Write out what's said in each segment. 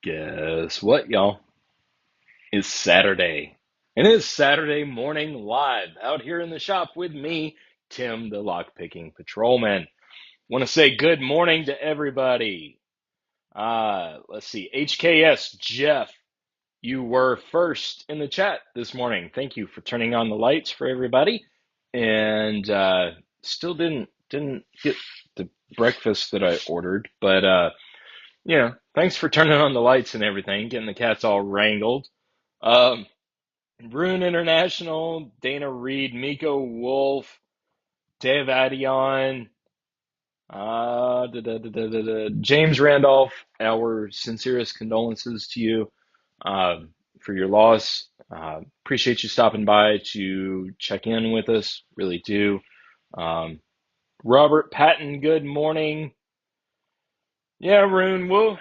Guess what, y'all? It's Saturday. And it's Saturday morning live out here in the shop with me, Tim, the lockpicking patrolman. Want to say good morning to everybody. Let's see. HKS Jeff, you were first in the chat this morning. Thank you for turning on the lights for everybody. And still didn't get the breakfast that I ordered, but thanks for turning on the lights and everything, getting the cats all wrangled. Um, Rune International, Dana Reed, Miko Wolf, Dave Adion, James Randolph, our sincerest condolences to you for your loss. Appreciate you stopping by to check in with us, really do. Um, Robert Patton, good morning. Yeah, Rune, well,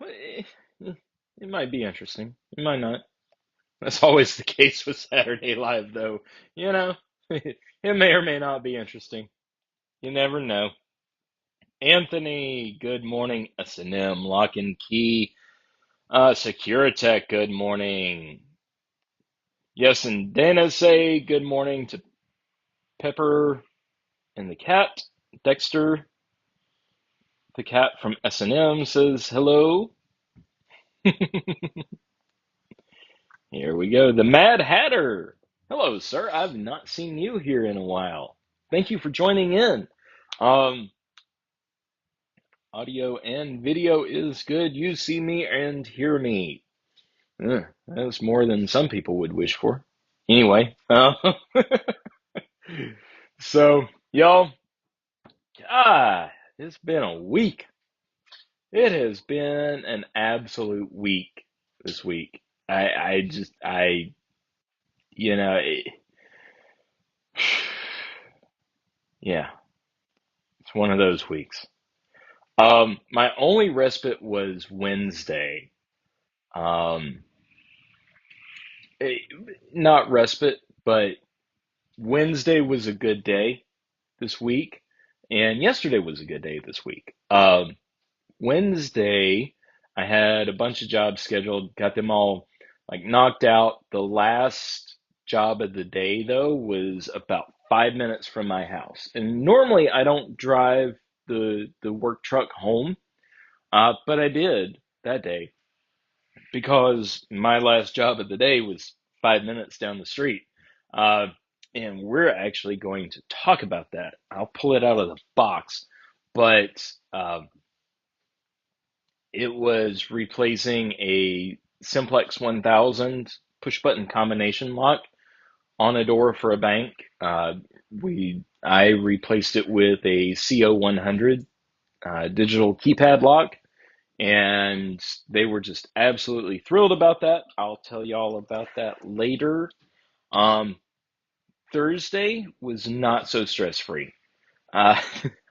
it might be interesting. It might not. That's always the case with Saturday Live, though. You know, it may or may not be interesting. You never know. Anthony, good morning. S&M, Lock and Key. Securitech, good morning. Yes, and Dana say good morning to Pepper and the cat. Dexter, the cat from S&M, says hello. Here we go. The Mad Hatter. Hello, sir. I've not seen you here in a while. Thank you for joining in. Um, Audio and video is good. You see me and hear me. That's more than some people would wish for. Anyway, so y'all, it's been a week. It has been an absolute week this week. I just, you know, it, yeah, it's one of those weeks. My only respite was Wednesday. Um, eh, Not respite, but Wednesday was a good day this week, and yesterday was a good day this week. Wednesday, I had a bunch of jobs scheduled, got them all like knocked out. The last job of the day, though, was about 5 minutes from my house. And normally I don't drive the work truck home, but I did that day because my last job of the day was 5 minutes down the street. Uh, and we're actually going to talk about that. I'll pull it out of the box, but it was replacing a Simplex 1000 push button combination lock on a door for a bank. I replaced it with a CO 100 digital keypad lock, and they were just absolutely thrilled about that. I'll tell you all about that later. Um, Thursday was not so stress free. Uh,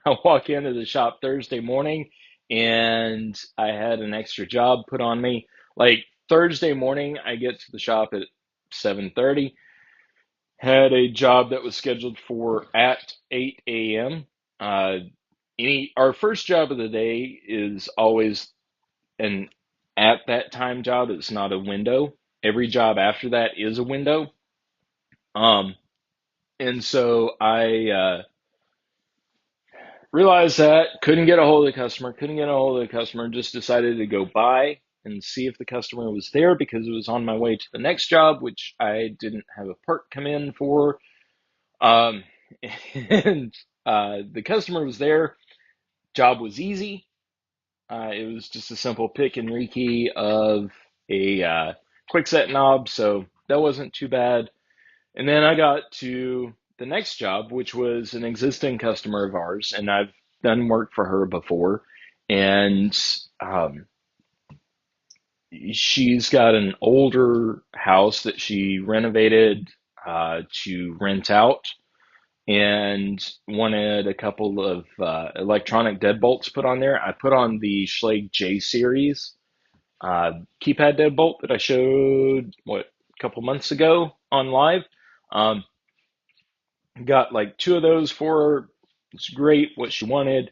I walk into the shop Thursday morning and I had an extra job put on me. Like Thursday morning, I get to the shop at 7:30. Had a job that was scheduled for at 8 a.m. Uh, our first job of the day is always an at that time job. It's not a window. Every job after that is a window. Um, and so I realized that, couldn't get a hold of the customer, just decided to go by and see if the customer was there because it was on my way to the next job, which I didn't have a part come in for. Um, and the customer was there. Job was easy. It was just a simple pick and rekey of a quick set knob, so that wasn't too bad. And then I got to the next job, which was an existing customer of ours, and I've done work for her before. And um, she's got an older house that she renovated to rent out and wanted a couple of electronic deadbolts put on there. I put on the Schlage J series keypad deadbolt that I showed, a couple months ago on live. Um, Got like two of those for her. It's great what she wanted.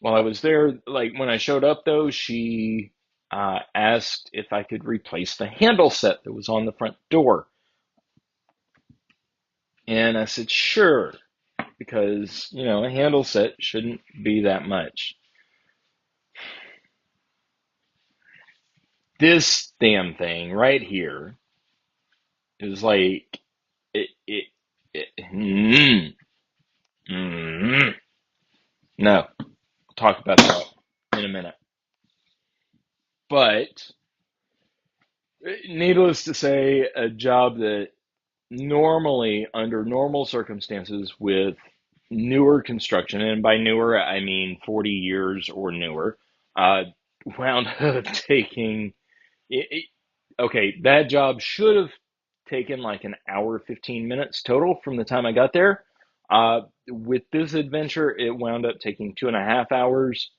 While I was there, like when I showed up though, she asked if I could replace the handle set that was on the front door. And I said, sure, because, a handle set shouldn't be that much. This damn thing right here is like, it no, we'll talk about that in a minute. But needless to say, a job that normally, under normal circumstances, with newer construction, and by newer I mean 40 years or newer, uh, wound up taking. Okay, that job should have taken like an hour, 15 minutes total from the time I got there. With this adventure, it wound up taking 2.5 hours.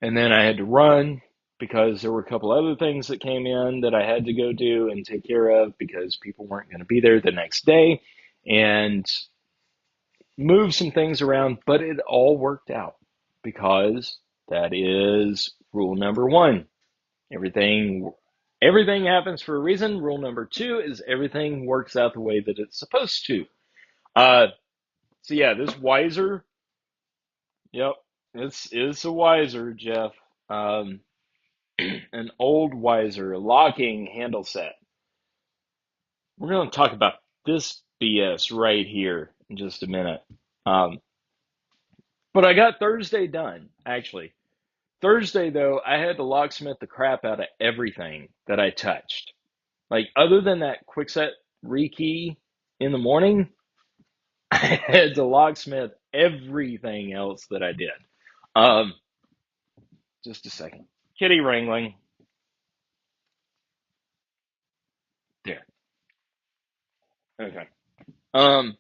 And then I had to run because there were a couple other things that came in that I had to go do and take care of because people weren't going to be there the next day, and move some things around. But it all worked out because that is rule number one. Everything happens for a reason. Rule number two is everything works out the way that it's supposed to. Uh, so yeah, this Weiser, yep, it's a Weiser, Jeff. Um, an old Weiser locking handle set. We're going to talk about this BS right here in just a minute. Um, but I got Thursday done, actually. Thursday, though, I had to locksmith the crap out of everything that I touched. Like, other than that quick set rekey in the morning, I had to locksmith everything else that I did. Um, just a second. Kitty wrangling. There. Okay. Um,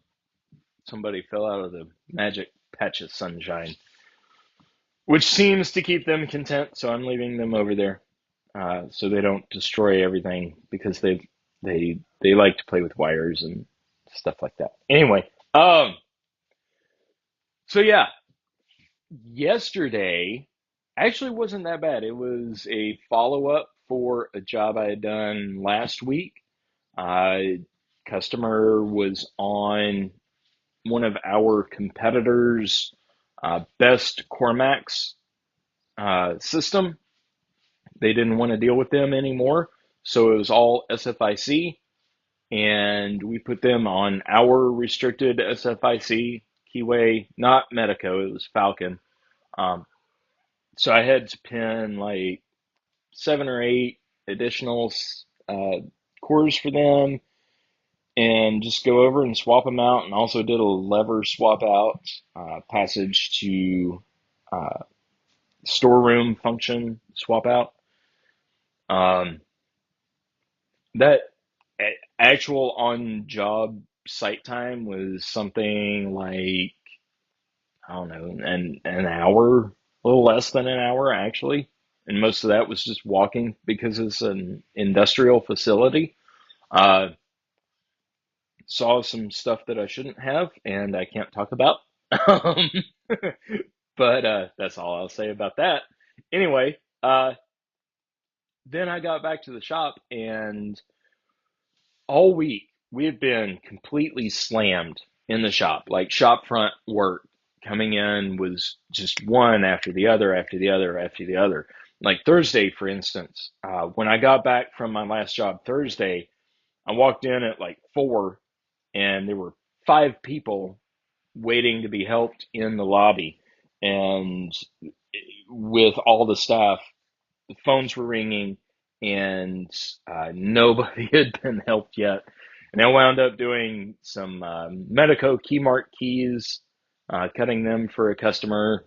Somebody fell out of the magic patch of sunshine, which seems to keep them content. So I'm leaving them over there, so they don't destroy everything because they like to play with wires and stuff like that. Anyway, so yeah, yesterday actually wasn't that bad. It was a follow up for a job I had done last week. Customer was on one of our competitors' best Cormax system. They didn't want to deal with them anymore, so it was all SFIC, and we put them on our restricted SFIC keyway, not Medico, it was Falcon. Um, so I had to pin like 7 or 8 additional uh, cores for them and just go over and swap them out, and also did a lever swap out, passage to uh, storeroom function swap out. Um, that actual on job site time was something like, I don't know, an hour, a little less than an hour actually. And most of that was just walking because it's an industrial facility. Uh, saw some stuff that I shouldn't have and I can't talk about. Um, but that's all I'll say about that. Anyway, then I got back to the shop, and all week we have been completely slammed in the shop. Like, shop front work coming in was just one after the other, after the other, after the other. Like Thursday, for instance, when I got back from my last job Thursday, I walked in at like 4, and there were 5 people waiting to be helped in the lobby. And with all the staff, the phones were ringing, and nobody had been helped yet. And I wound up doing some Medico Keymark keys, cutting them for a customer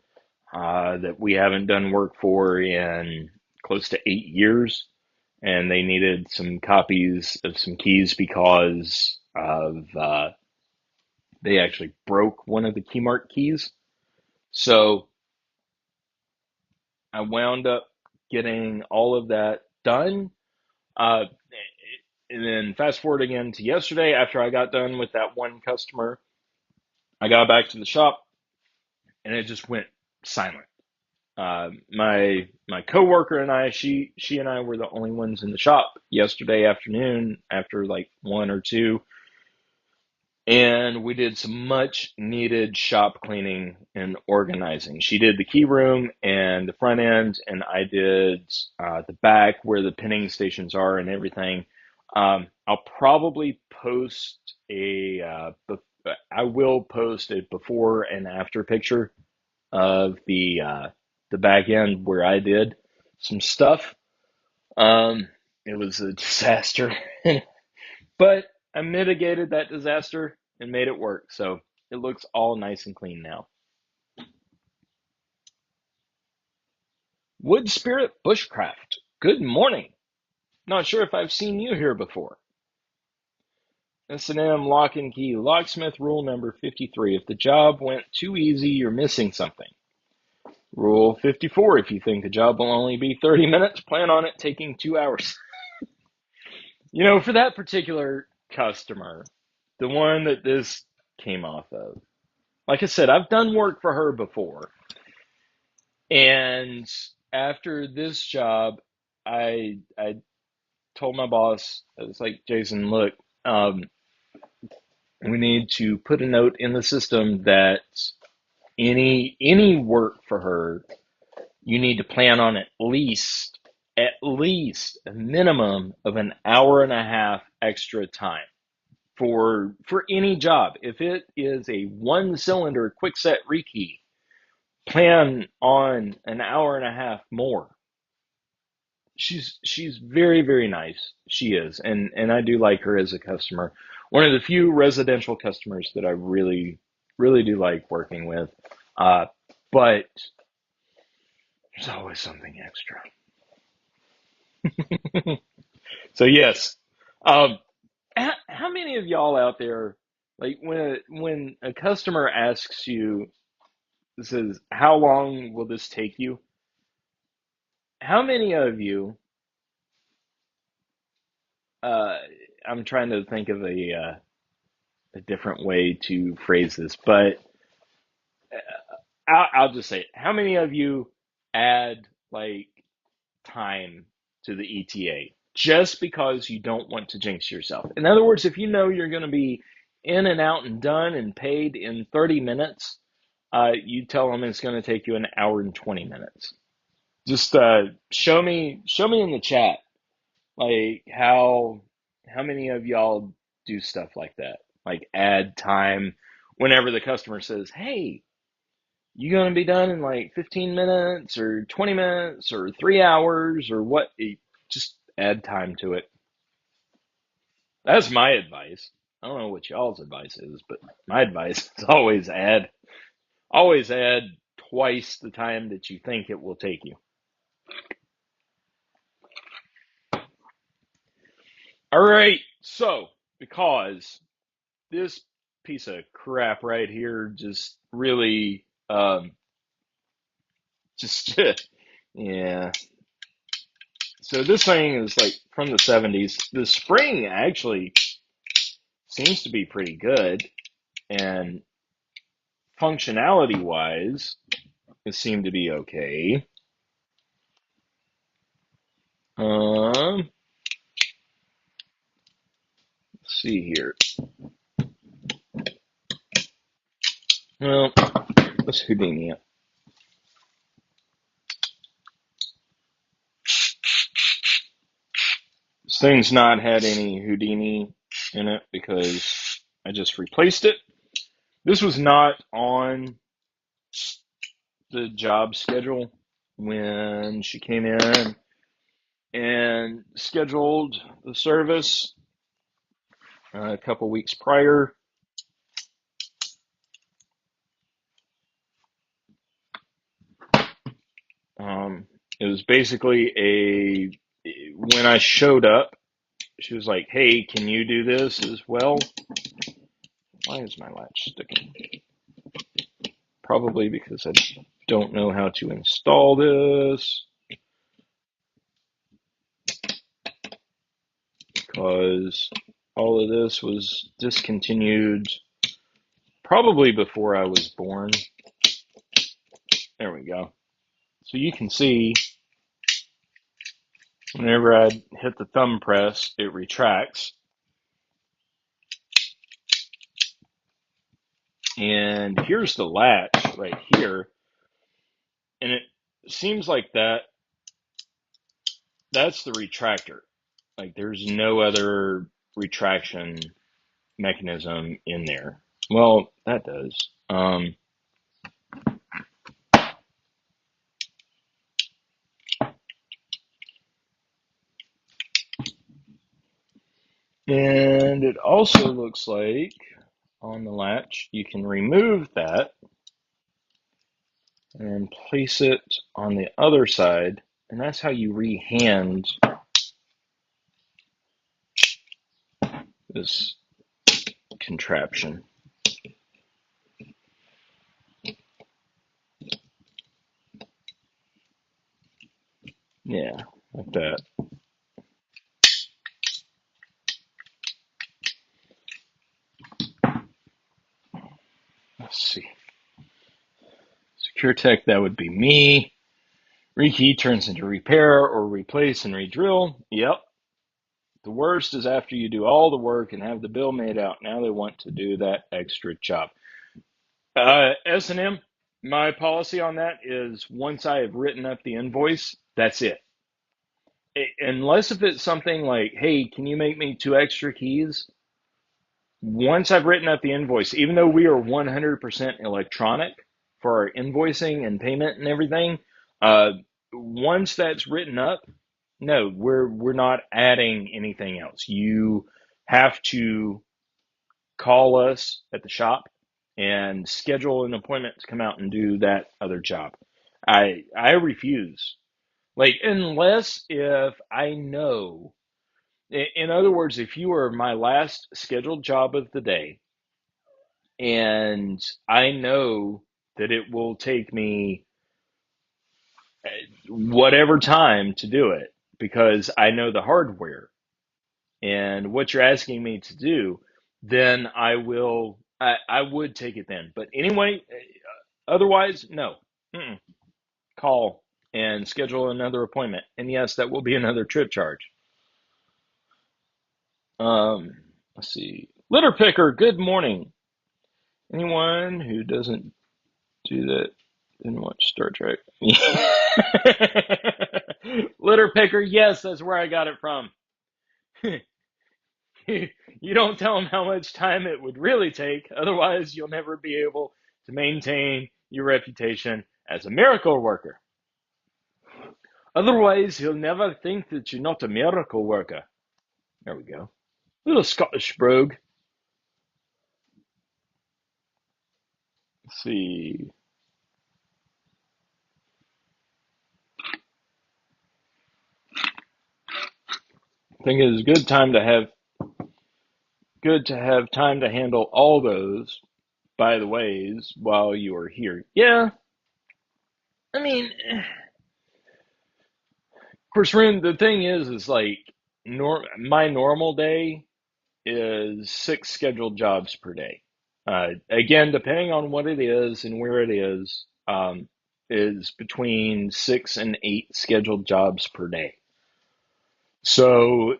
that we haven't done work for in close to 8 years. And they needed some copies of some keys because of they actually broke one of the Keymark keys. So I wound up getting all of that done. Uh, and then fast forward again to yesterday, after I got done with that one customer, I got back to the shop and it just went silent. My coworker and I, she and I were the only ones in the shop yesterday afternoon after like 1 or 2, and we did some much needed shop cleaning and organizing. She did the key room and the front end, and I did the back where the pinning stations are and everything. I'll probably post I will post a before and after picture of the back end where I did some stuff. Um, it was a disaster, but I mitigated that disaster and made it work. So it looks all nice and clean now. Wood Spirit Bushcraft. Good morning. Not sure if I've seen you here before. S&M Lock and Key Locksmith Rule number 53. If the job went too easy, you're missing something. Rule 54. If you think the job will only be 30 minutes, plan on it taking 2 hours. For that particular customer, the one that this came off of, like I said, I've done work for her before. And after this job, I told my boss, I was like, Jason, look, we need to put a note in the system that any work for her, you need to plan on at least a minimum of an hour and a half extra time for any job. If it is a one cylinder quick set rekey, plan on an hour and a half more. She's very, very nice. She is, and I do like her as a customer. One of the few residential customers that I really, really do like working with. But there's always something extra. So yes. How many of y'all out there, like when a customer asks you, says, "How long will this take you?" How many of you? Uh, I'm trying to think of a different way to phrase this, but I'll just say it. How many of you add like time to the ETA just because you don't want to jinx yourself? In other words, if you know you're going to be in and out and done and paid in 30 minutes, you tell them it's going to take you an hour and 20 minutes. Just show me in the chat like how many of y'all do stuff like that? Like add time whenever the customer says, "Hey, you gonna be done in like 15 minutes or 20 minutes or 3 hours or what?" Just add time to it. That's my advice. I don't know what y'all's advice is, but my advice is always add twice the time that you think it will take you. All right, so because this piece of crap right here just really, just, yeah. So this thing is like from the 70s. The spring actually seems to be pretty good, and functionality wise, it seemed to be okay. Let's see here. Well, let's Houdini it. This thing's not had any Houdini in it because I just replaced it. This was not on the job schedule when she came in and scheduled the service a couple weeks prior. It was basically when I showed up, she was like, "Hey, can you do this as well?" Why is my latch sticking? Probably because I don't know how to install this. Because all of this was discontinued probably before I was born. There we go. So you can see whenever I hit the thumb press, it retracts. And here's the latch right here. And it seems like that's the retractor. Like there's no other retraction mechanism in there. Well, that does. And it also looks like on the latch, you can remove that and place it on the other side. And that's how you rehand this contraption. Yeah, like that. Let's see. Secure Tech, that would be me. Rekey turns into repair or replace and redrill. Yep. The worst is after you do all the work and have the bill made out. Now they want to do that extra job. S&M, my policy on that is once I have written up the invoice, that's it. Unless if it's something like, hey, can you make me 2 extra keys? Once I've written up the invoice, even though we are 100% electronic for our invoicing and payment and everything, once that's written up, no, we're not adding anything else. You have to call us at the shop and schedule an appointment to come out and do that other job. I refuse. Like unless if I know, in other words, if you are my last scheduled job of the day and I know that it will take me whatever time to do it because I know the hardware and what you're asking me to do, then I would take it then. But anyway, otherwise, no. Mm-mm. Call and schedule another appointment. And yes, that will be another trip charge. Let's see. Litter picker, good morning. Anyone who doesn't do that didn't watch Star Trek. Litter picker, yes, that's where I got it from. You don't tell them how much time it would really take, otherwise, you'll never be able to maintain your reputation as a miracle worker. Otherwise, he'll never think that you're not a miracle worker. There we go. Little Scottish brogue. Let's see. I think it is good to have time to handle all those by the ways while you are here. Yeah, I mean, of course, Rune, the thing is like my normal day is 6 scheduled jobs per day. Again, depending on what it is and where it is between 6 and 8 scheduled jobs per day. So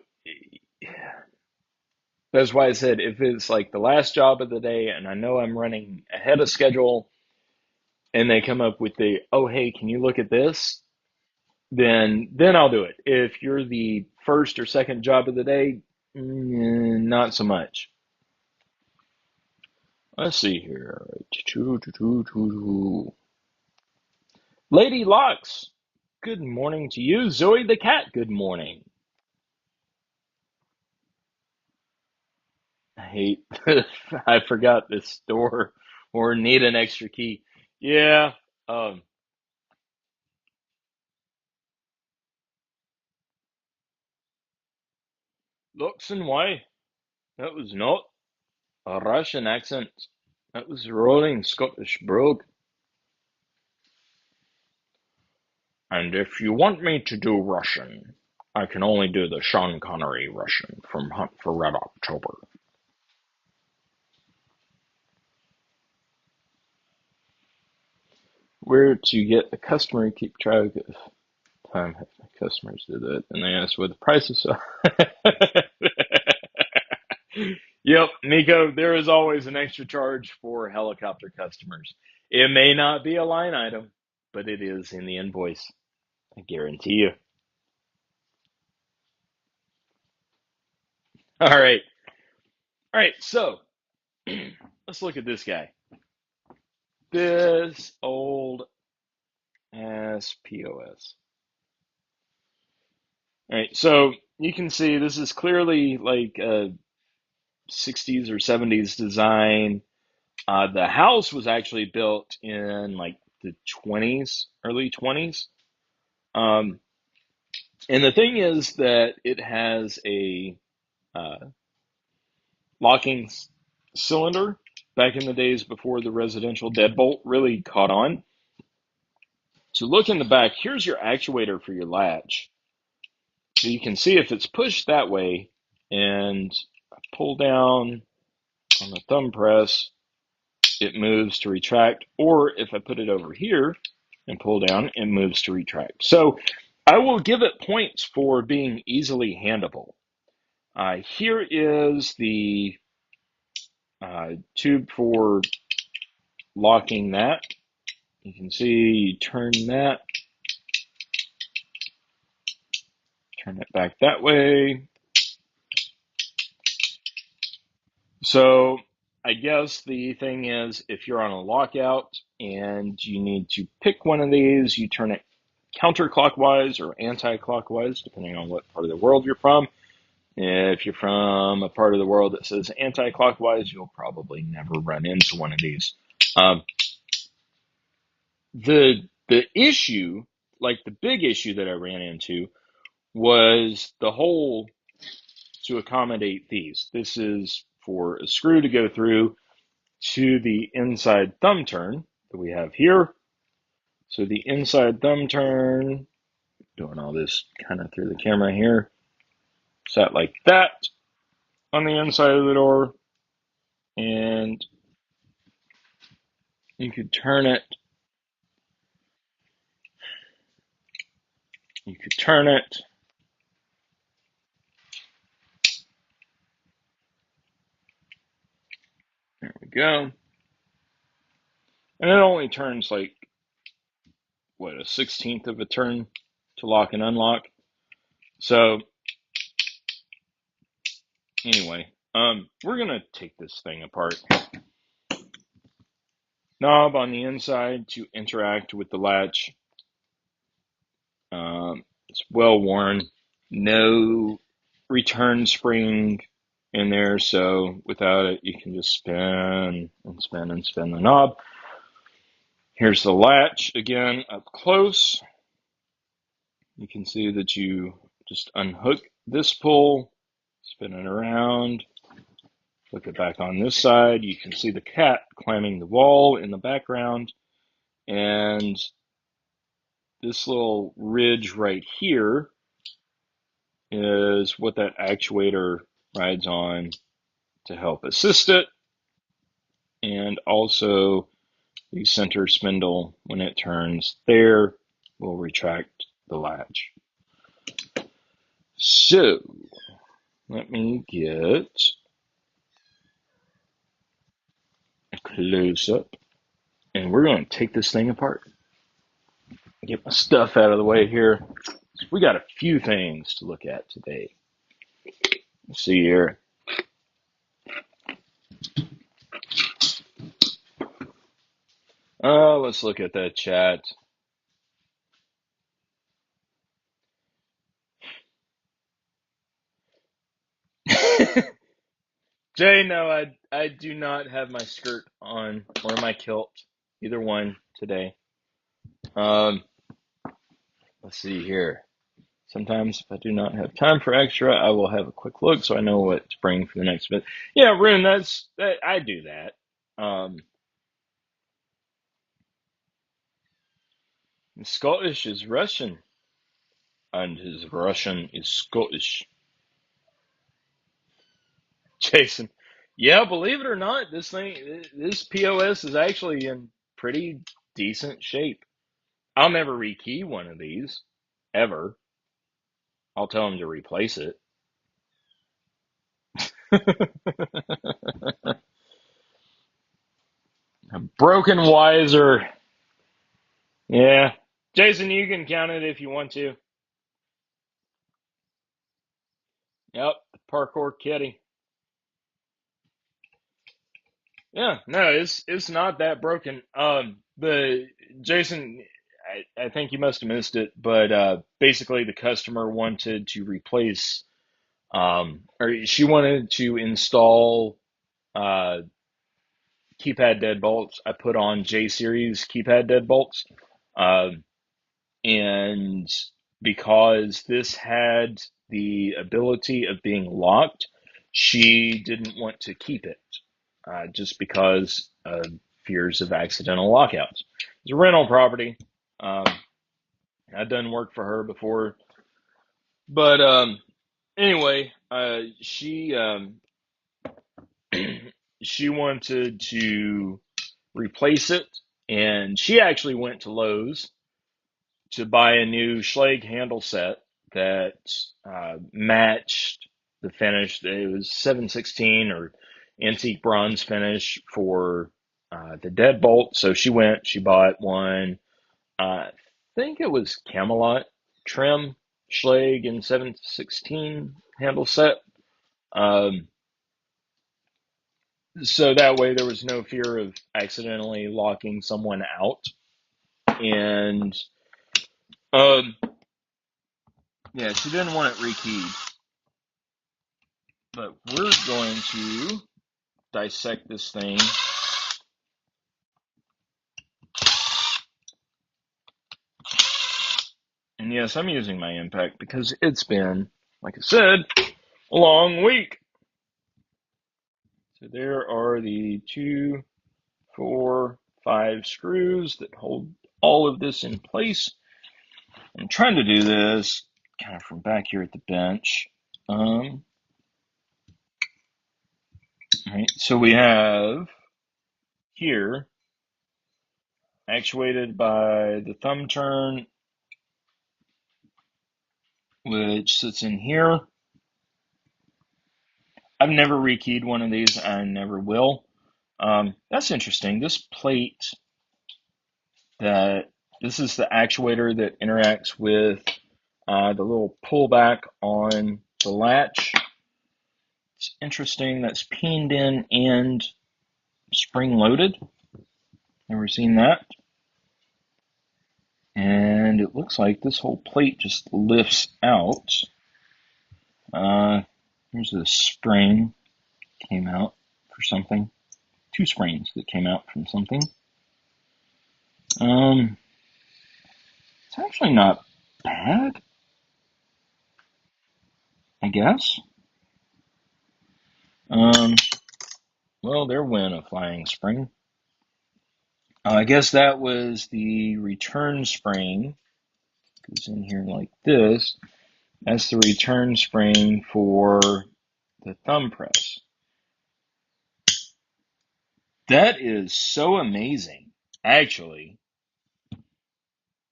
that's why I said if it's like the last job of the day and I know I'm running ahead of schedule and they come up with the, oh, hey, can you look at this? Then I'll do it. If you're the first or second job of the day, not so much. Let's see here. Lady Locks, good morning to you. Zoe the cat, good morning. I hate I forgot this door or need an extra key. Yeah. Um Looks and why? That was not a Russian accent. That was a rolling Scottish brogue. And if you want me to do Russian, I can only do the Sean Connery Russian from Hunt for Red October. where to get a customer and keep track of time have my customers do that, and they ask what the prices are. Yep, Nico, there is always an extra charge for helicopter customers. It may not be a line item, but it is in the invoice. I guarantee you. All right. All right, so let's look at this guy. This old ass POS. All right, so you can see this is clearly like a 60s or 70s design. The house was actually built in like the 20s, early 20s. Um, and the thing is that it has a uh, locking cylinder back in the days before the residential deadbolt really caught on. So look in the back, here's your actuator for your latch. So you can see if it's pushed that way and I pull down on the thumb press, it moves to retract, or if I put it over here and pull down, it moves to retract. So I will give it points for being easily handleable. Here is the tube for locking that. You can see you turn that, turn it back that way. So I guess the thing is, if you're on a lockout and you need to pick one of these, you turn it counterclockwise or anti-clockwise, depending on what part of the world you're from. If you're from a part of the world that says anti-clockwise, you'll probably never run into one of these. Um, the issue, like the big issue that I ran into, was the hole to accommodate these. This is for a screw to go through to the inside thumb turn that we have here. So the inside thumb turn, doing all this kind of through the camera here, set like that on the inside of the door, and you could turn it. You could turn it. There we go. And it only turns like, what, a 16th of a turn to lock and unlock. So anyway, we're going to take this thing apart. Knob on the inside to interact with the latch. It's well worn. No return spring in there, so without it, you can just spin and spin and spin the knob. Here's the latch again up close. You can see that you just unhook this pull, spin it around, flip it back on this side. You can see the cat climbing the wall in the background, and this little ridge right here is what that actuator rides on to help assist it, and also the center spindle, when it turns there, will retract the latch. So let me get a close up, and we're going to take this thing apart. Get my stuff out of the way here. We got a few things to look at today. Let's see here. Let's look at that chat. Jay, no, I do not have my skirt on or my kilt, either one today. Um, let's see here. Sometimes if I do not have time for extra, I will have a quick look so I know what to bring for the next bit. Yeah, Rune, I do that. Scottish is Russian, and his Russian is Scottish. Jason, yeah, believe it or not, this POS is actually in pretty decent shape. I'll never rekey one of these, ever. I'll tell them to replace it. A broken Weiser. Yeah. Jason, you can count it if you want to. Yep, parkour kitty. Yeah, no, it's not that broken. The Jason, I think you must have missed it, but basically the customer wanted to replace, or she wanted to install uh, keypad deadbolts. I put on J series keypad deadbolts, uh, and because this had the ability of being locked, she didn't want to keep it, just because of fears of accidental lockouts. It's a rental property. Um, I've done work for her before, but anyway, she wanted to replace it, and she actually went to Lowe's to buy a new Schlage handle set that matched the finish. It was 716 or antique bronze finish for the deadbolt. So she bought one. I think it was Camelot trim Schlage in 716 handle set. Um, so that way there was no fear of accidentally locking someone out. And um, yeah, she didn't want it rekeyed. But we're going to dissect this thing. And yes, I'm using my impact because it's been, like I said, a long week. So there are the 2, 4, 5 screws that hold all of this in place. I'm trying to do this kind of from back here at the bench. All right, so we have here, actuated by the thumb turn, which sits in here. I've never rekeyed one of these. I never will. That's interesting. This plate this is the actuator that interacts with the little pullback on the latch. It's interesting. That's peened in and spring loaded. Never seen that. And it looks like this whole plate just lifts out. Here's a spring came out for something. 2 springs that came out from something. It's actually not bad, I guess. Well, there went a flying spring. I guess that was the return spring. Goes in here like this. That's the return spring for the thumb press. That is so amazing, actually,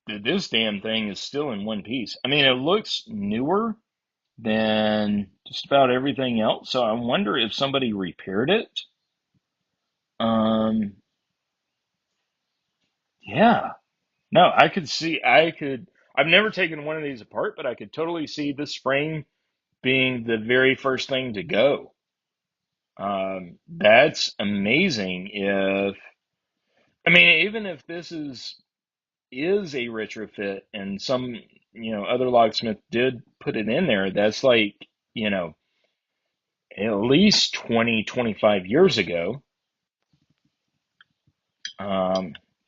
that this damn thing is still in one piece. I mean, it looks newer than just about everything else, so I wonder if somebody repaired it. Yeah. No, I've never taken one of these apart, but I could totally see this spring being the very first thing to go. That's amazing. I mean, even if this is a retrofit and some, other locksmith did put it in there, that's like, at least 20, 25 years ago.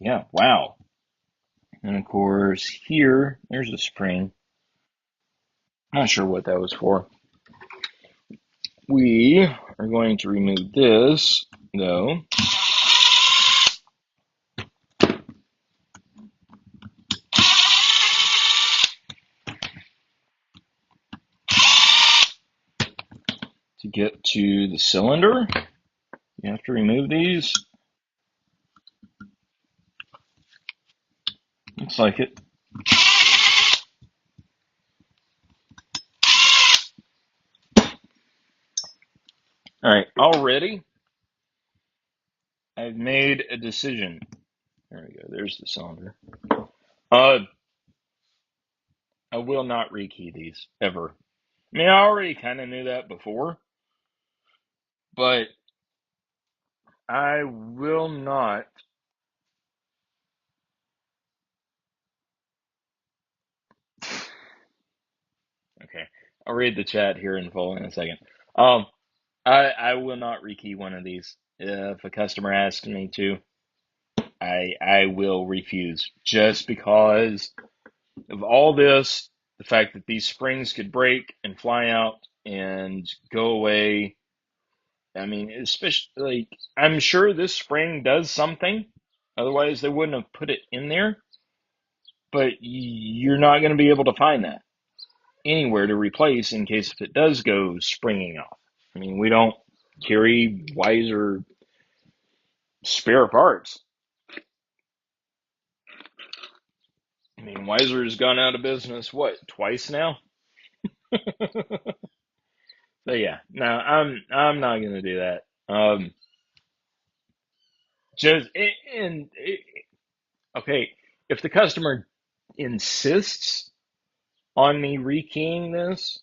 Yeah, wow. And of course, there's a spring. Not sure what that was for. We are going to remove this, though. To get to the cylinder, you have to remove these. Looks like it. All right, already I've made a decision. There we go. There's the cylinder. Uh, I will not rekey these ever. I mean, I already kind of knew that before, but I will not. Okay, I'll read the chat here in full in a second. Um, I will not rekey one of these. If a customer asks me to, I will refuse just because of all this. The fact that these springs could break and fly out and go away. I mean, especially like I'm sure this spring does something. Otherwise, they wouldn't have put it in there. But you're not going to be able to find that anywhere to replace in case if it does go springing off. I mean, we don't carry Weiser spare parts. I mean, Weiser's gone out of business, what, twice now? So yeah, no, I'm not gonna do that. Just and okay, if the customer insists on me rekeying this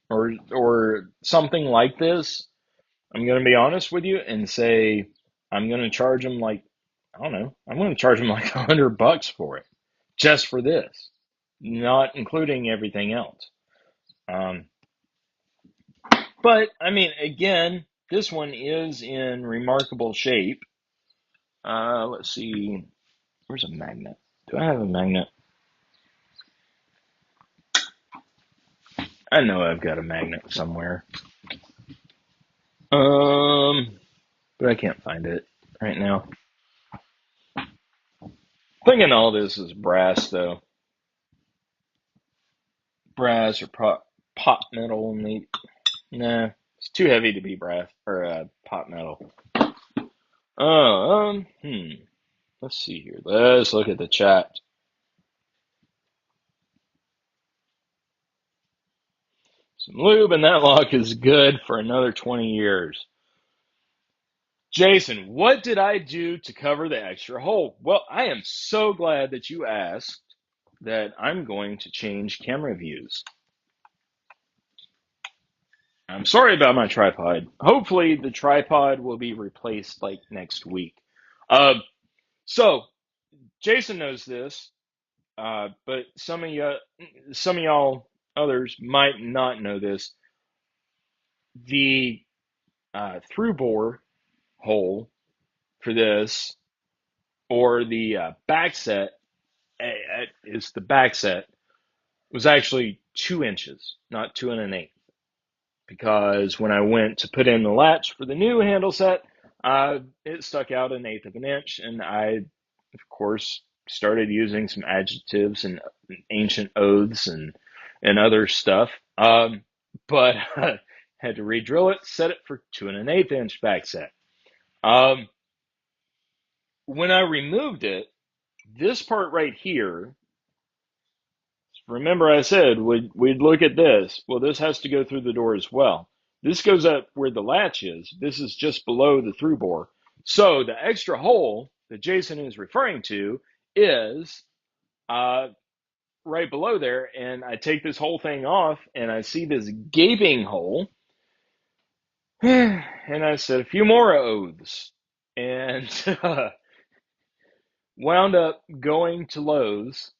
or something like this, I'm gonna be honest with you and say I'm gonna charge them like I don't know, I'm gonna charge them like $100 for it, just for this, not including everything else. Um, but I mean, again, this one is in remarkable shape. Let's see. Where's a magnet? Do I have a magnet? I know I've got a magnet somewhere. But I can't find it right now. Thinking all this is brass though. Brass or pot metal. Nah, it's too heavy to be brass or pot metal. Oh, let's see here. Let's look at the chat. Some lube and that lock is good for another 20 years. Jason, what did I do to cover the extra hole? Well, I am so glad that you asked that I'm going to change camera views. I'm sorry about my tripod. Hopefully the tripod will be replaced like next week. Uh, so Jason knows this, but some of y'all others might not know this. The through bore hole for this, or the back set, is the back set was actually 2 inches, not 2 1/8. Because when I went to put in the latch for the new handle set, it stuck out 1/8 of an inch, and I, of course, started using some adjectives and ancient oaths and other stuff. But had to re-drill it, set it for 2 1/8 inch back set. Um, when I removed it, this part right here, remember I said we'd look at this. Well, this has to go through the door as well. This goes up where the latch is. This is just below the through bore. So the extra hole that Jason is referring to is right below there. And I take this whole thing off and I see this gaping hole. And I said a few more oaths and wound up going to Lowe's,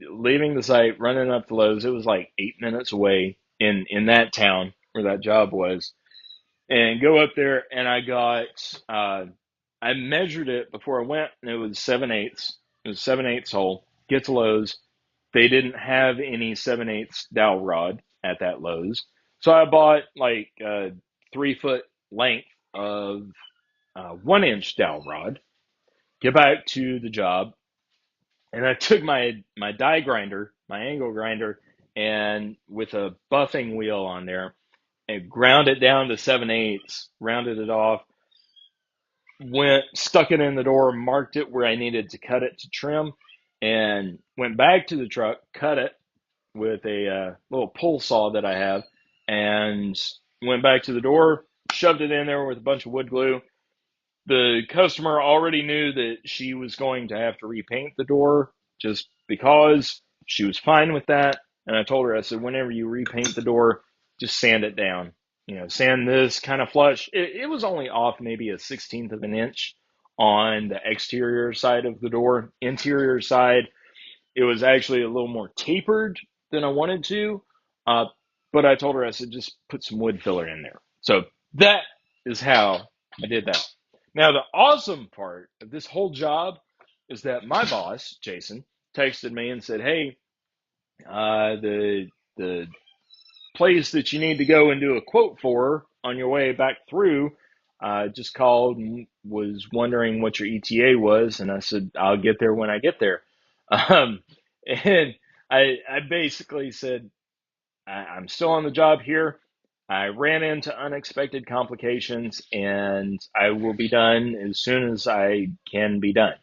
leaving the site, running up to Lowe's. It was like 8 minutes away in that town where that job was, and go up there and I measured it before I went, and it was 7/8. It was 7/8 hole. Get to Lowe's. They didn't have any 7/8 dowel rod at that Lowe's, so I bought like a 3 foot length of 1 inch dowel rod. Get back to the job, and I took my die grinder, my angle grinder, and with a buffing wheel on there, and ground it down to 7/8, rounded it off, stuck it in the door, marked it where I needed to cut it to trim, and went back to the truck, cut it with a little pull saw that I have, and went back to the door, shoved it in there with a bunch of wood glue. The customer already knew that she was going to have to repaint the door just because. She was fine with that. And I told her, I said, whenever you repaint the door, just sand it down. Sand this kind of flush. It was only off maybe a 16th of an inch on the exterior side of the door. Interior side, it was actually a little more tapered than I wanted to. Uh, but I told her, I said, just put some wood filler in there. So that is how I did that. Now, the awesome part of this whole job is that my boss, Jason, texted me and said, hey, the place that you need to go and do a quote for on your way back through just called and was wondering what your ETA was. And I said, I'll get there when I get there. Um, and I basically said, I'm still on the job here. I ran into unexpected complications and I will be done as soon as I can be done.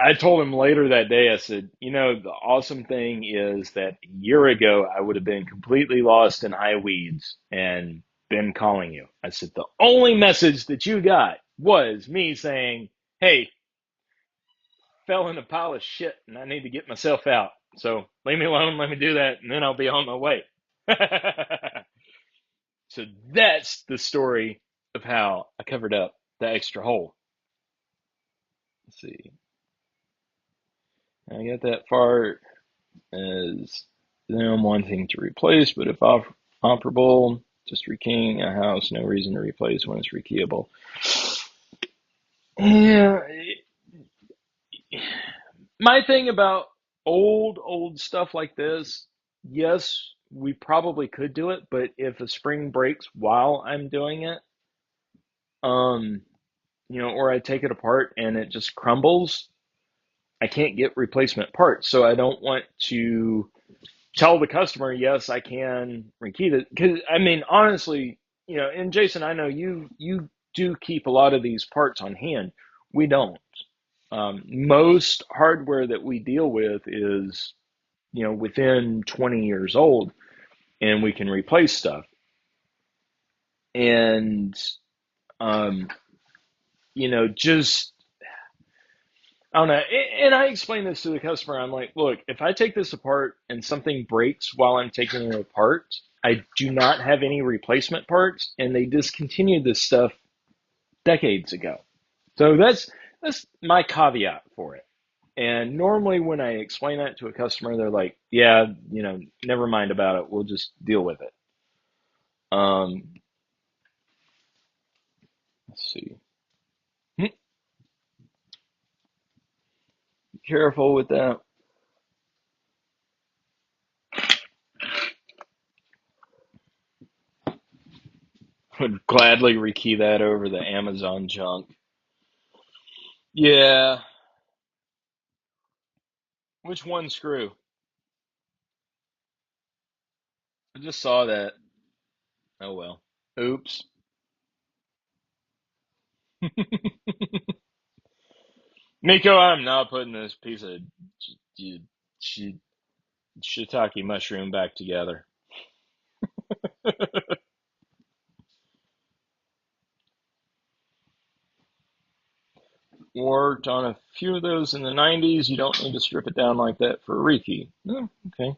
I told him later that day, I said, the awesome thing is that a year ago, I would have been completely lost in high weeds and been calling you. I said, the only message that you got was me saying, hey, fell in a pile of shit and I need to get myself out. So leave me alone, let me do that, and then I'll be on my way. So that's the story of how I covered up the extra hole. Let's see. I got that far as them wanting to replace, but if operable, just rekeying a house, no reason to replace when it's rekeyable. Yeah, my thing about old stuff like this, yes, we probably could do it, but if a spring breaks while I'm doing it, um, or I take it apart and it just crumbles, I can't get replacement parts. So I don't want to tell the customer, yes, I can rekey it. Because, I mean, honestly, and Jason, I know you do keep a lot of these parts on hand. We don't. Most hardware that we deal with is, within 20 years old, and we can replace stuff. And, um, just I don't know. And I explain this to the customer. I'm like, look, if I take this apart and something breaks while I'm taking it apart, I do not have any replacement parts, and they discontinued this stuff decades ago. So that's my caveat for it. And normally when I explain that to a customer, they're like, yeah, never mind about it. We'll just deal with it. Um, let's see. Be careful with that. Would gladly rekey that over the Amazon junk. Yeah. Which one screw? I just saw that. Oh well. Oops. Nico, I'm not putting this piece of shiitake mushroom back together. Worked on a few of those in the 90s. You don't need to strip it down like that for a rekey. Oh, okay.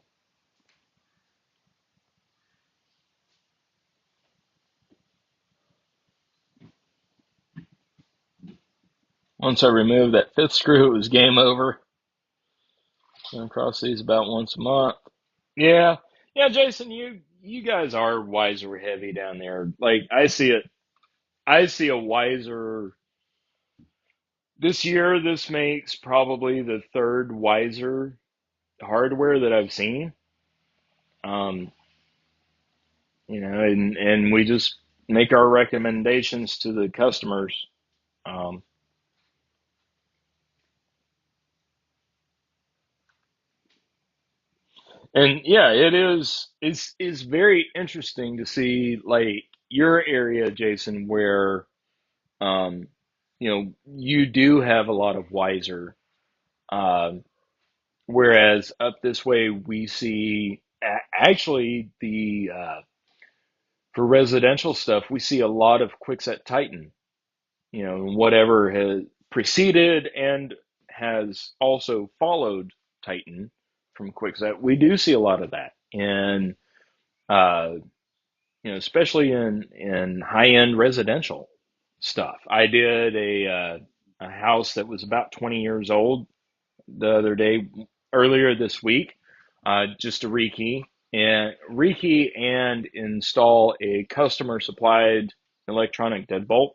Once I removed that fifth screw, it was game over. Gonna cross these about once a month. Yeah. Yeah, Jason, you guys are Weiser heavy down there. Like I see it. I see a Weiser this year. This makes probably the third Weiser hardware that I've seen. Um, and we just make our recommendations to the customers. Um, and yeah, it's very interesting to see like your area, Jason, where you do have a lot of Wiser. Whereas up this way, we see actually for residential stuff, we see a lot of Quickset Titan. Whatever has preceded and has also followed Titan from Quickset, we do see a lot of that. And uh, especially in high end residential stuff. I did a house that was about 20 years old the other day, earlier this week, just to rekey and install a customer supplied electronic deadbolt.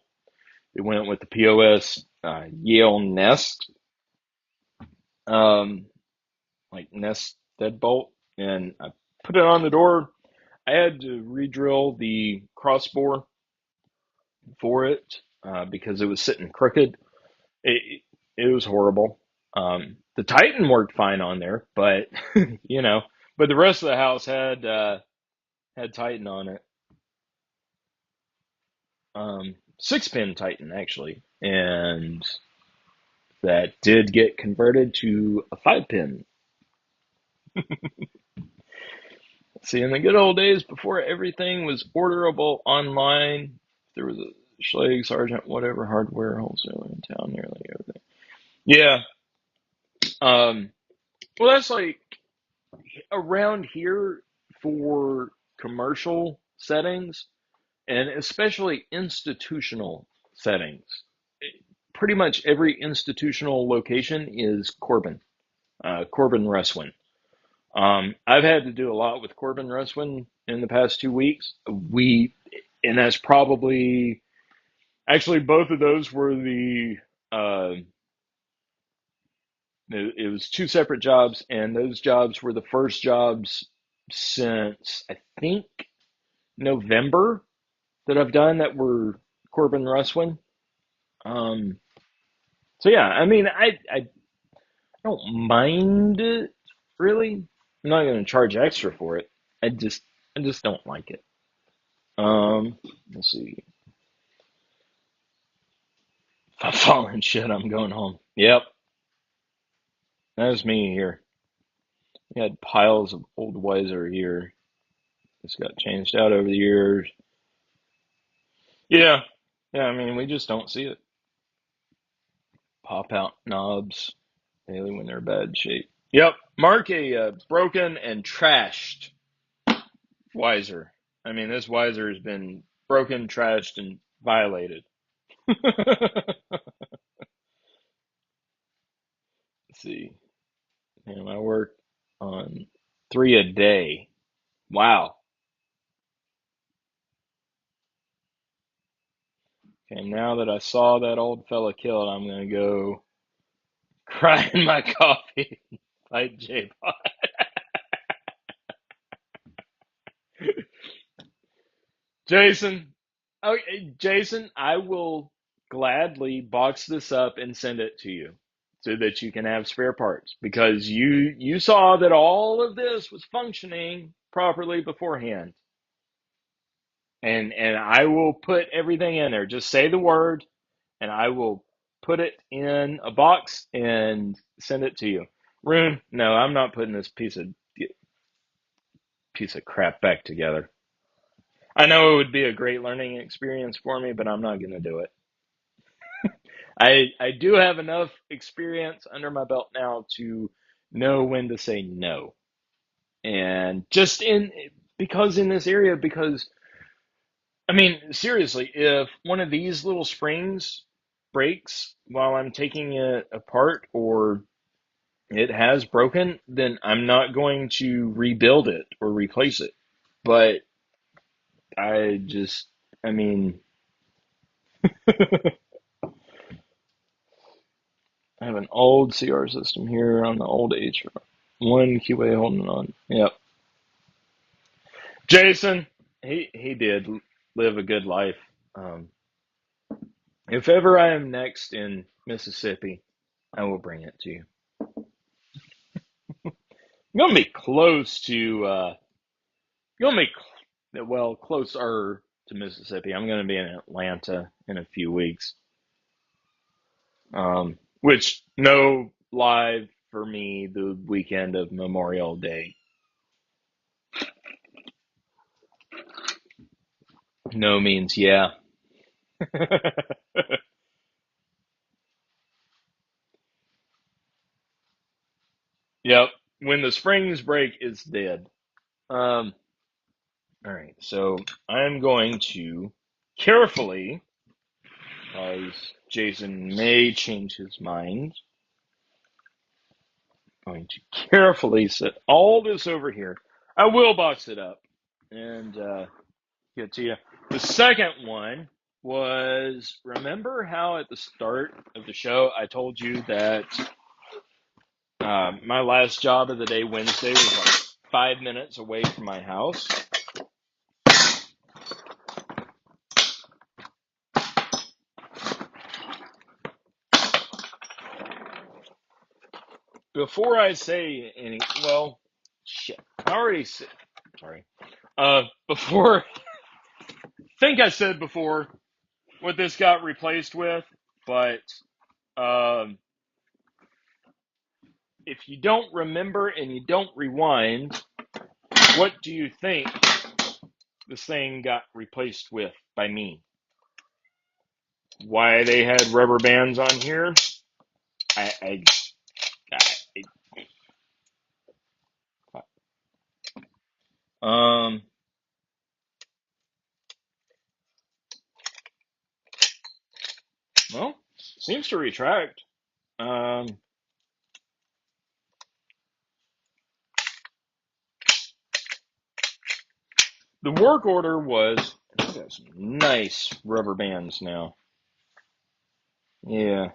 It went with the POS Yale Nest, um, like Nest deadbolt, and I put it on the door. I had to re-drill the crossbore for it because it was sitting crooked. It, it was horrible. The Titan worked fine on there, but you know, but the rest of the house had Titan on it. 6-pin Titan actually, and that did get converted to a 5-pin. See, in the good old days before everything was orderable online, there was a Schlag, Sergeant, whatever hardware wholesaler in town, nearly everything. Yeah. Um, well, that's like around here for commercial settings and especially institutional settings. Pretty much every institutional location is Corbin, Corbin Russwin. I've had to do a lot with Corbin Russwin in the past 2 weeks. And that's probably actually both of those were uh, it was two separate jobs, and those jobs were the first jobs since I think November that I've done that were Corbin Russwin. Um, so yeah, I mean, I don't mind it really. I'm not going to charge extra for it. I just don't like it. Let's see. If I fall in shit, I'm going home. Yep, that was me here. We had piles of old Weiser here. This got changed out over the years. Yeah, yeah. I mean, we just don't see it. Pop out knobs daily when they're bad shape. Yep. Mark a broken and trashed Weiser. I mean, this Weiser has been broken, trashed, and violated. Let's see. I work on 3 a day. Wow. Okay, now that I saw that old fella killed, I'm gonna go cry in my coffee. Like J. Jason, okay, Jason, I will gladly box this up and send it to you so that you can have spare parts because you saw that all of this was functioning properly beforehand. And I will put everything in there. Just say the word and I will put it in a box and send it to you. Rune, no, I'm not putting this piece of crap back together. I know it would be a great learning experience for me, but I'm not going to do it. I do have enough experience under my belt now to know when to say no. And just in because in this area, because I mean, seriously, if one of these little springs breaks while I'm taking it apart or it has broken, then I'm not going to rebuild it or replace it. But I mean, I have an old CR system here on the old H. One QA holding on. Yep. Jason, he did live a good life. Um, if ever I am next in Mississippi, I will bring it to you. I'm gonna be close to gonna be well closer to Mississippi. I'm gonna be in Atlanta in a few weeks. Which no live for me the weekend of Memorial Day. No means yeah. Yep. When the springs break, it's dead. Um, all right. So I'm going to carefully, as Jason may change his mind, going to carefully set all this over here. I will box it up and get to you. The second one was, remember how at the start of the show I told you that my last job of the day, Wednesday, was like 5 minutes away from my house? Before I say any, well, shit, I already said, sorry. Before, think I said before what this got replaced with, but um, if you don't remember and you don't rewind, what do you think this thing got replaced with by me? Why they had rubber bands on here? I, I, um, well, seems to retract. Um, the work order was, I got some nice rubber bands now. Yeah,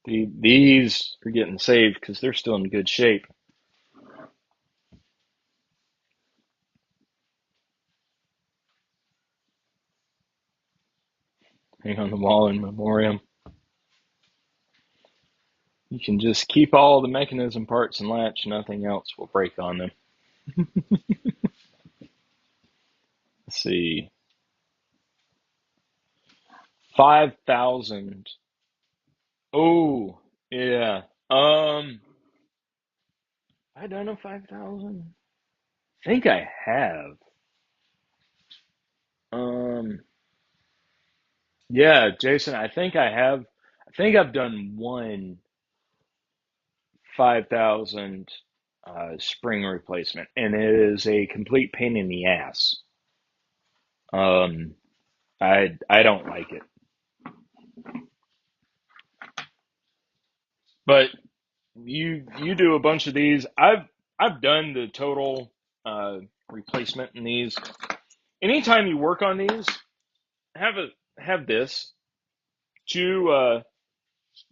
these are getting saved because they're still in good shape. Hang on the wall in memoriam. You can just keep all the mechanism parts and latch, nothing else will break on them. Let's see. 5,000. Oh, yeah. I don't know 5,000. I think I have. Um, yeah, Jason, I think I have. I think I've done one 5,000 spring replacement, and it is a complete pain in the ass. Um, I don't like it, but you do a bunch of these. I've done the total uh, replacement in these. Anytime you work on these, have this two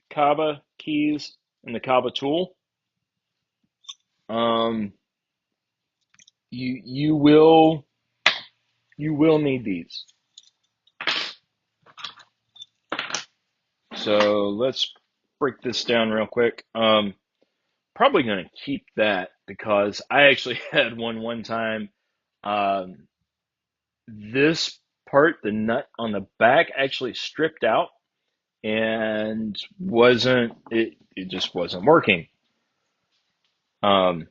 Kaba keys and the Kaba tool. Um, you will need these. So let's break this down real quick. Probably gonna keep that because I actually had one time. Um, this part, the nut on the back, actually stripped out and wasn't it? It just wasn't working. Um,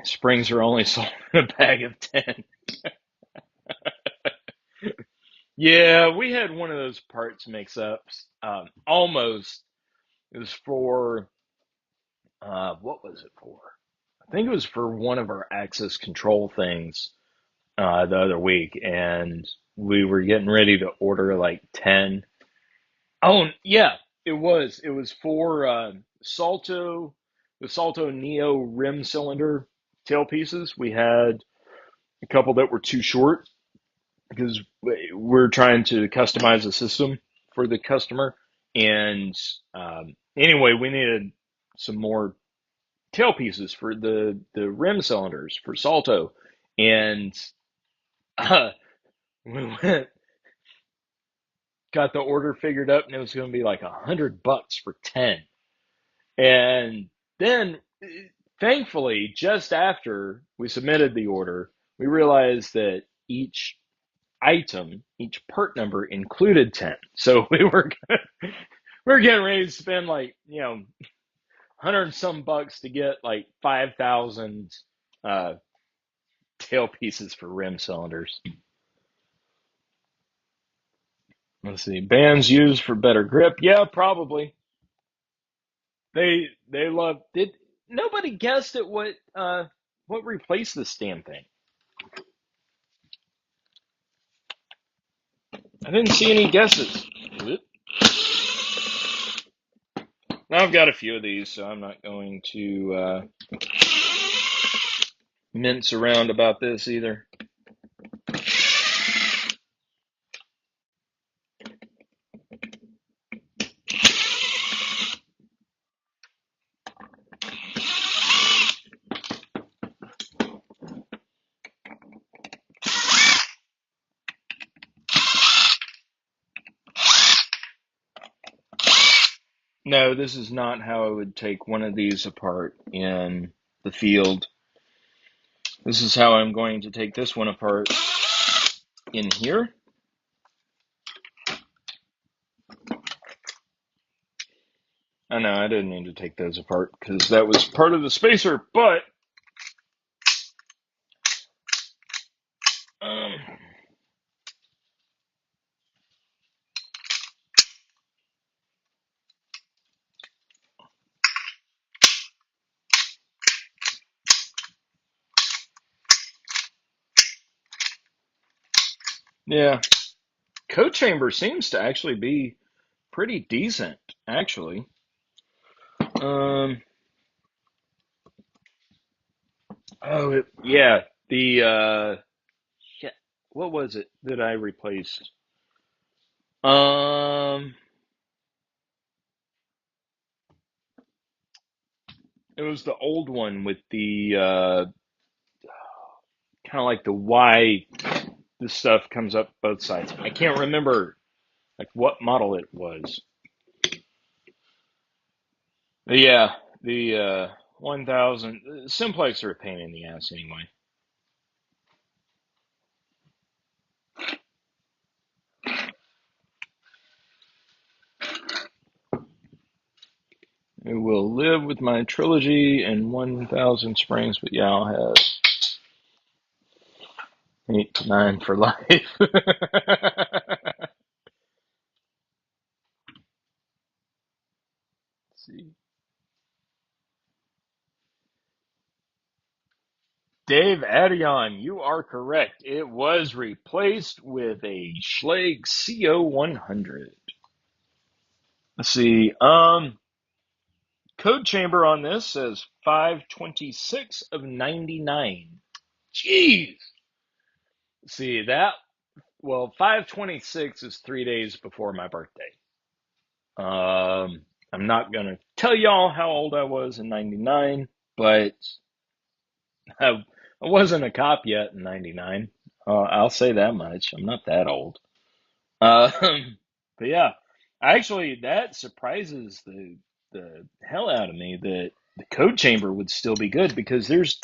springs are only sold in a bag of 10. Yeah, we had one of those parts mix-ups. Almost. It was for, what was it for? I think it was for one of our access control things the other week, and we were getting ready to order like 10. Oh, yeah, it was. It was for Salto, the Salto Neo rim cylinder tailpieces. We had a couple that were too short because we're trying to customize the system for the customer. And anyway, we needed some more tail pieces for the rim cylinders for Salto, and uh, we went got the order figured up, and it was going to be like $100 for 10. And then, thankfully, just after we submitted the order, we realized that each item, each part number included 10. So we were getting ready to spend like, 100 and some bucks to get like 5,000 uh, tail pieces for rim cylinders. Let's see. Bands used for better grip. Yeah, probably. They love. Did nobody guessed at what replaced this damn thing? I didn't see any guesses. Now I've got a few of these, so I'm not going to mince around about this either. No, this is not how I would take one of these apart in the field. This is how I'm going to take this one apart in here. I know I didn't need to take those apart because that was part of the spacer, but um, yeah, code chamber seems to actually be pretty decent, actually. Um, yeah, shit, what was it that I replaced? Um, it was the old one with the kind of like the Y. This stuff comes up both sides. I can't remember like what model it was. But yeah, the 1000 Simplex are a pain in the ass anyway. It will live with my trilogy and 1000 springs, but yeah, I'll have 8 to 9 for life. Let's see. Dave Adion, you are correct. It was replaced with a Schlage CO100. Let's see. Code chamber on this says 526 of 99. Jeez. See that? Well, 526 is 3 days before my birthday. I'm not gonna tell y'all how old I was in '99, but I, I wasn't a cop yet in '99. I'll say that much. I'm not that old. But yeah, actually, that surprises the hell out of me that the code chamber would still be good because there's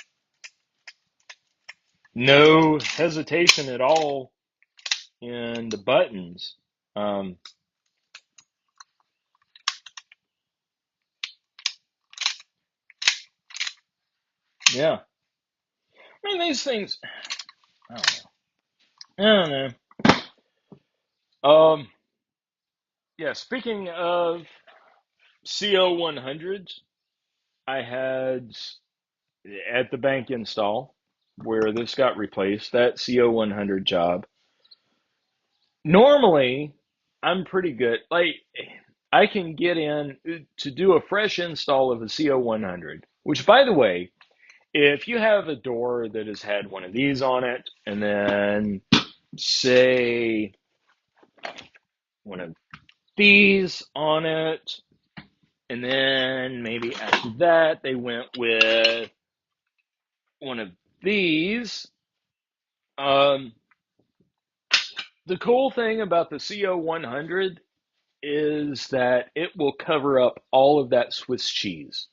no hesitation at all in the buttons. Um, yeah, I mean these things. I don't know. I don't know. Yeah. Speaking of CO100s, I had at the bank install where this got replaced. That CO100 job. Normally, I'm pretty good. Like, I can get in to do a fresh install of a CO100, which, by the way, if you have a door that has had one of these on it, and then say one of these on it, and then maybe after that they went with one of these. Um, the cool thing about the CO100 is that it will cover up all of that Swiss cheese.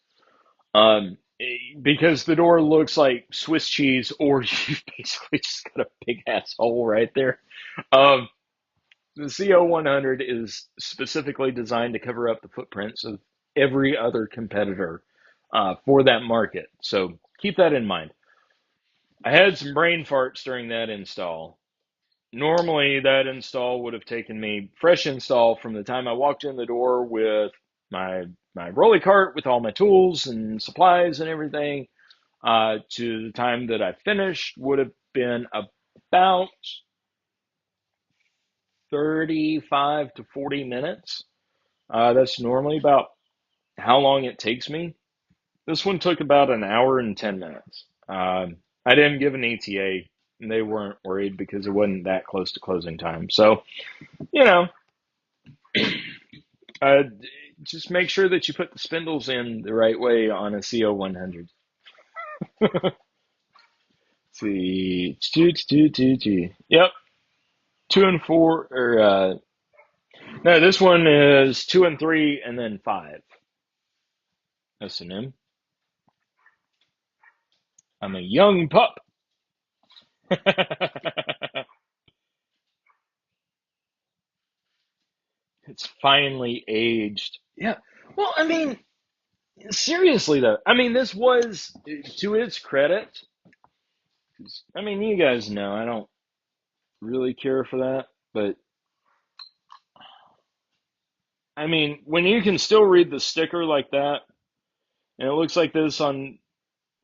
because the door looks like Swiss cheese, or you've basically just got a big ass hole right there. Um, the CO100 is specifically designed to cover up the footprints of every other competitor for that market. So keep that in mind. I had some brain farts during that install. Normally, that install would have taken me, fresh install, from the time I walked in the door with my rolly cart with all my tools and supplies and everything, to the time that I finished would have been about 35 to 40 minutes. That's normally about how long it takes me. This one took about an hour and 10 minutes. I didn't give an ETA, and they weren't worried because it wasn't that close to closing time. So, you know, uh, just make sure that you put the spindles in the right way on a CO100. See, yep, 2 and 4, or no, this one is 2 and 3, and then 5. S&M. I'm a young pup. It's finally aged. Yeah. Well, I mean, seriously though, I mean, this was, to its credit. I mean, you guys know I don't really care for that, but I mean, when you can still read the sticker like that, and it looks like this on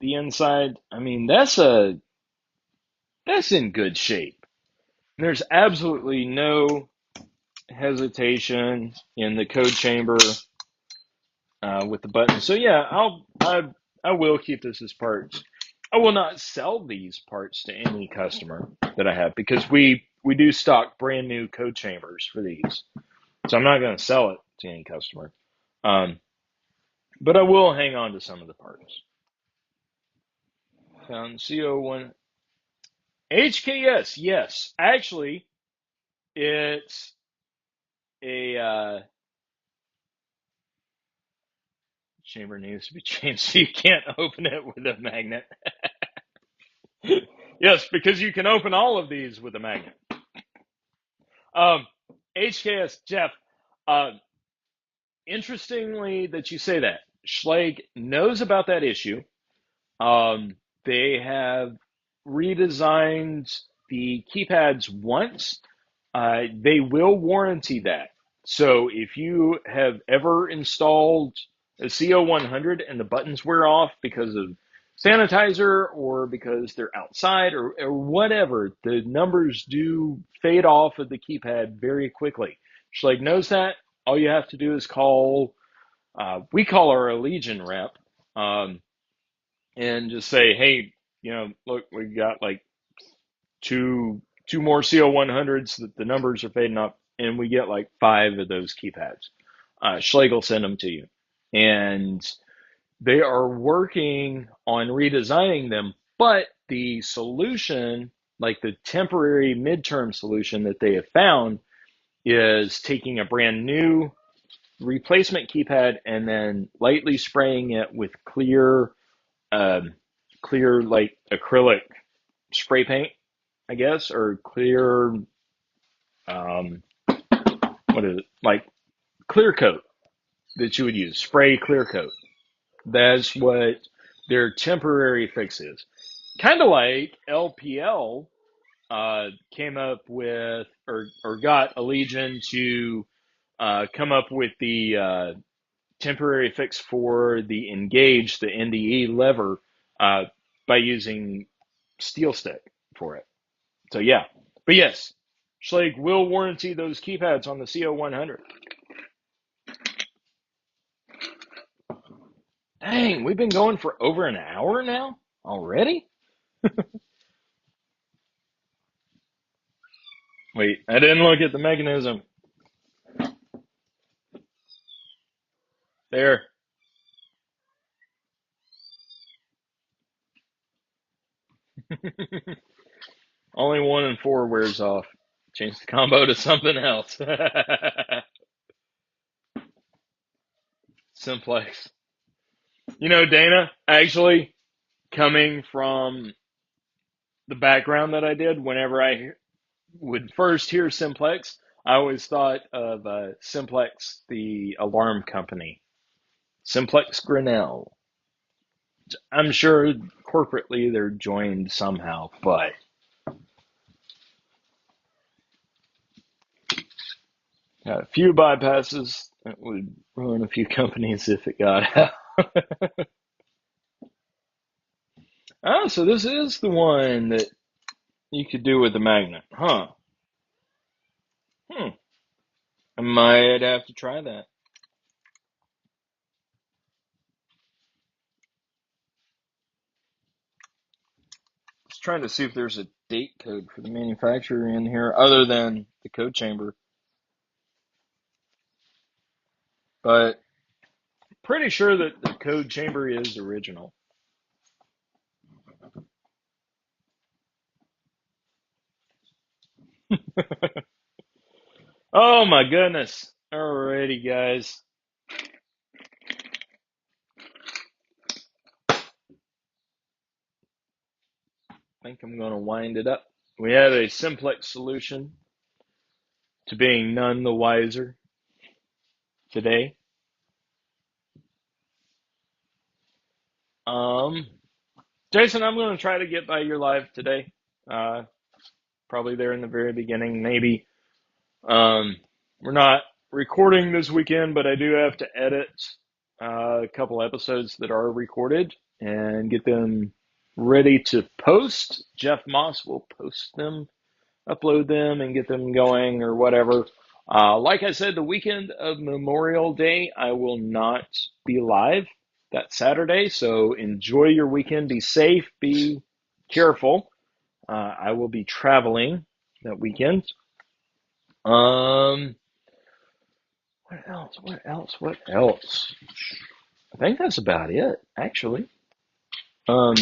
the inside, I mean, that's in good shape. And there's absolutely no hesitation in the code chamber with the button. So yeah, I will keep this as parts. I will not sell these parts to any customer that I have, because we do stock brand new code chambers for these. So I'm not going to sell it to any customer. Um, but I will hang on to some of the parts. Found CO1 HKS. Yes, actually, it's a chamber needs to be changed so you can't open it with a magnet. Yes, because you can open all of these with a magnet. Um, HKS, Jeff. Uh, Interestingly that you say that. Schlage knows about that issue. Um, they have redesigned the keypads once. They will warranty that. So if you have ever installed a CO100 and the buttons wear off because of sanitizer, or because they're outside, or whatever, the numbers do fade off of the keypad very quickly. Schlage knows that. All you have to do is call, we call our Allegiant rep, um, and just say, hey, look, we got like two more CO100s that the numbers are fading up, and we get like 5 of those keypads. Schlage will send them to you, and they are working on redesigning them. But the solution, like the temporary midterm solution that they have found, is taking a brand new replacement keypad and then lightly spraying it with um, clear like acrylic spray paint, I guess, or clear, um, what is it, like clear coat that you would use, spray clear coat. That's what their temporary fix is. Kind of like LPL came up with, or got Allegiant to come up with the temporary fix for the Engage, the NDE lever, uh, by using steel stick for it. So yeah, but yes, Schlage will warranty those keypads on the CO100. Dang, we've been going for over an hour now already? Wait, I didn't look at the mechanism. There. Only 1 and 4 wears off. Change the combo to something else. Simplex. Dana, actually, coming from the background that I did, whenever I would first hear Simplex, I always thought of Simplex, the alarm company. Simplex Grinnell. I'm sure corporately they're joined somehow, but got a few bypasses that would ruin a few companies if it got out. Oh, so this is the one that you could do with the magnet, huh? Hmm. I might have to try that. Just trying to see if there's a date code for the manufacturer in here other than the code chamber. But pretty sure that the code chamber is original. Oh my goodness. Alrighty, guys. I think I'm going to wind it up. We had a simplex solution to being none the wiser today. Um, Jason, I'm going to try to get by your live today. Uh, Probably there in the very beginning, maybe. Um, we're not recording this weekend, but I do have to edit a couple episodes that are recorded and get them ready to post. Jeff Moss will post them, upload them, and get them going or whatever. Like I said, the weekend of Memorial Day, I will not be live that Saturday. So enjoy your weekend. Be safe. Be careful. I will be traveling that weekend. Um, what else? What else? What else? I think that's about it, actually. Um,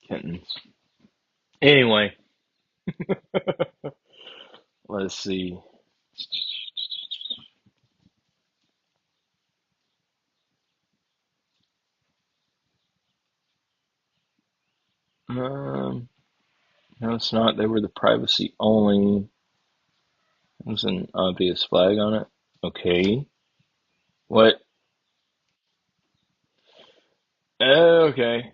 Kittens. Anyway, let's see. Um, no, it's not. They were the privacy only. There's an obvious flag on it. Okay. What? Okay.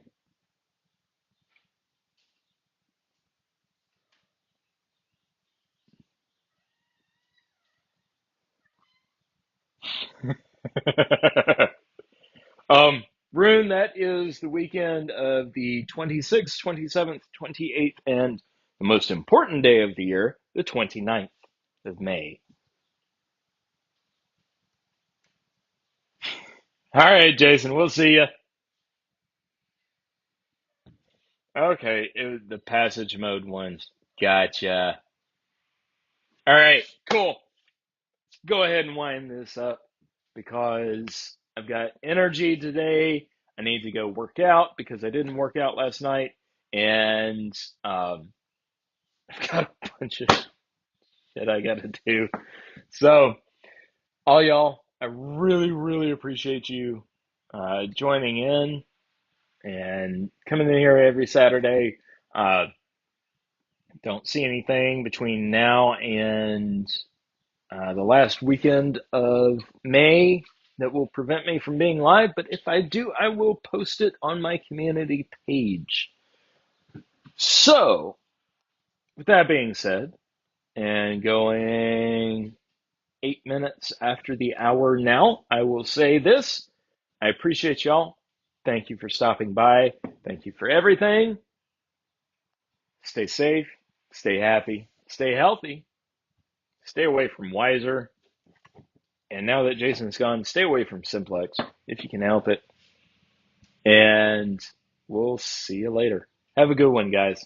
Rune, that is the weekend of the 26th, 27th, 28th, and the most important day of the year, the 29th of May. All right, Jason, we'll see you. Okay, the passage mode ones. Gotcha. All right, cool. Go ahead and wind this up because I've got energy today. I need to go work out because I didn't work out last night. And I've got a bunch of shit I got to do. So, all y'all, I really, really appreciate you joining in and coming in here every Saturday. Uh, don't see anything between now and the last weekend of May that will prevent me from being live, but if I do, I will post it on my community page. So, with that being said, and going 8 minutes after the hour now, I will say this. I appreciate y'all. Thank you for stopping by. Thank you for everything. Stay safe, stay happy, stay healthy, stay away from Weiser. And now that Jason's gone, stay away from Simplex if you can help it. And we'll see you later. Have a good one, guys.